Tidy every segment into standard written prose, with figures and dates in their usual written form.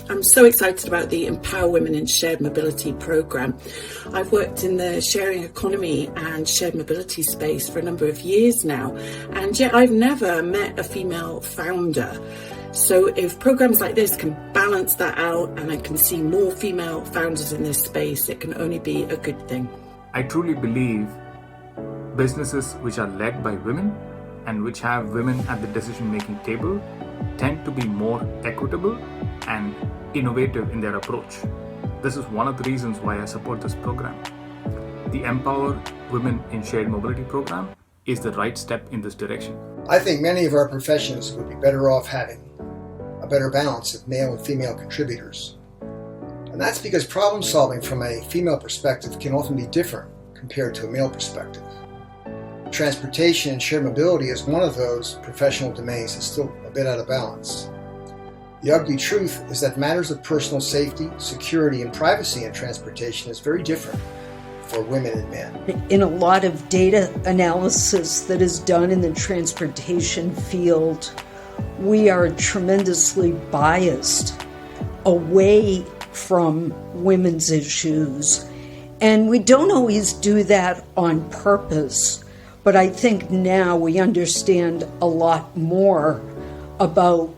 I'm so excited about the Empower Women in Shared Mobility programme. I've worked in the sharing economy and shared mobility space for a number of years now, and yet I've never met a female founder. So if programmes like this can balance that out and I can see more female founders in this space, it can only be a good thing. I truly believe businesses which are led by women and which have women at the decision-making table tend to be more equitable and innovative in their approach. This is one of the reasons why I support this program. The Empower Women in Shared Mobility program is the right step in this direction. I think many of our professions would be better off having a better balance of male and female contributors. And that's because problem solving from a female perspective can often be different compared to a male perspective. Transportation and shared mobility is one of those professional domains that's still a bit out of balance. The ugly truth is that matters of personal safety, security, and privacy in transportation is very different for women and men. In a lot of data analysis that is done in the transportation field, we are tremendously biased away from women's issues. And we don't always do that on purpose. But I think now we understand a lot more about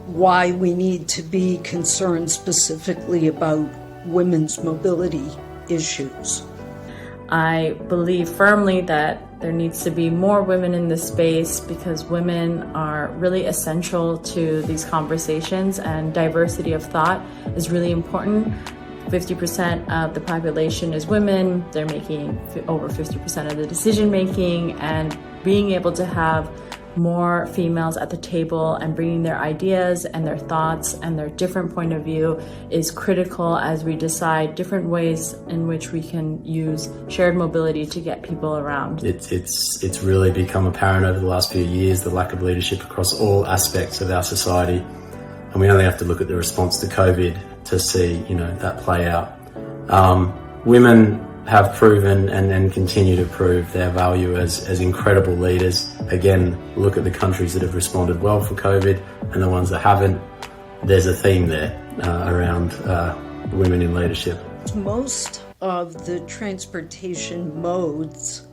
why we need to be concerned specifically about women's mobility issues. I believe firmly that there needs to be more women in this space because women are really essential to these conversations, and diversity of thought is really important. 50% of the population is women. They're making over 50% of the decision making, and being able to have more females at the table and bringing their ideas and their thoughts and their different point of view is critical as we decide different ways in which we can use shared mobility to get people around. It's really become apparent over the last few years, the lack of leadership across all aspects of our society. And we only have to look at the response to COVID to see, that play out. Women have proven and continue to prove their value as incredible leaders. Again, look at the countries that have responded well for COVID and the ones that haven't. There's a theme there around women in leadership. Most of the transportation modes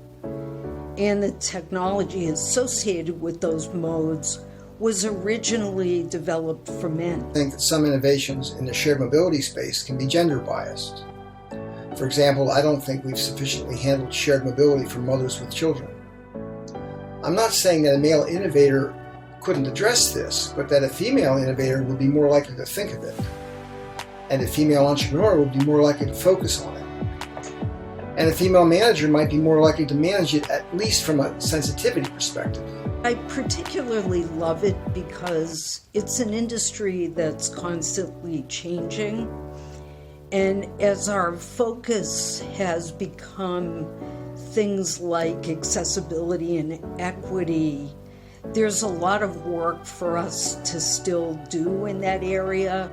and the technology associated with those modes was originally developed for men. I think that some innovations in the shared mobility space can be gender biased. For example, I don't think we've sufficiently handled shared mobility for mothers with children. I'm not saying that a male innovator couldn't address this, but that a female innovator would be more likely to think of it, and a female entrepreneur would be more likely to focus on it. And a female manager might be more likely to manage it, at least from a sensitivity perspective. I particularly love it because it's an industry that's constantly changing. And as our focus has become things like accessibility and equity, there's a lot of work for us to still do in that area.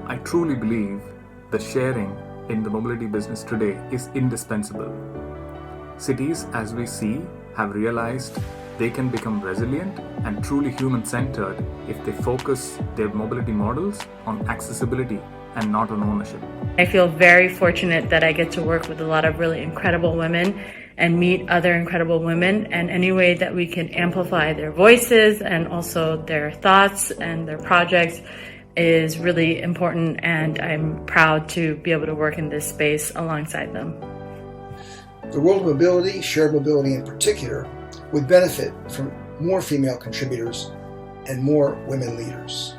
I truly believe that sharing in the mobility business today is indispensable. Cities, as we see, have realized they can become resilient and truly human-centered if they focus their mobility models on accessibility and not on ownership. I feel very fortunate that I get to work with a lot of really incredible women and meet other incredible women, and any way that we can amplify their voices and also their thoughts and their projects is really important, and I'm proud to be able to work in this space alongside them. The world of mobility, shared mobility in particular, would benefit from more female contributors and more women leaders.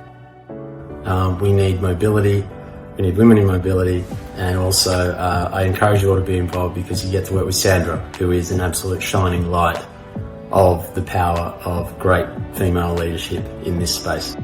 We need mobility, we need women in mobility, and also I encourage you all to be involved because you get to work with Sandra, who is an absolute shining light of the power of great female leadership in this space.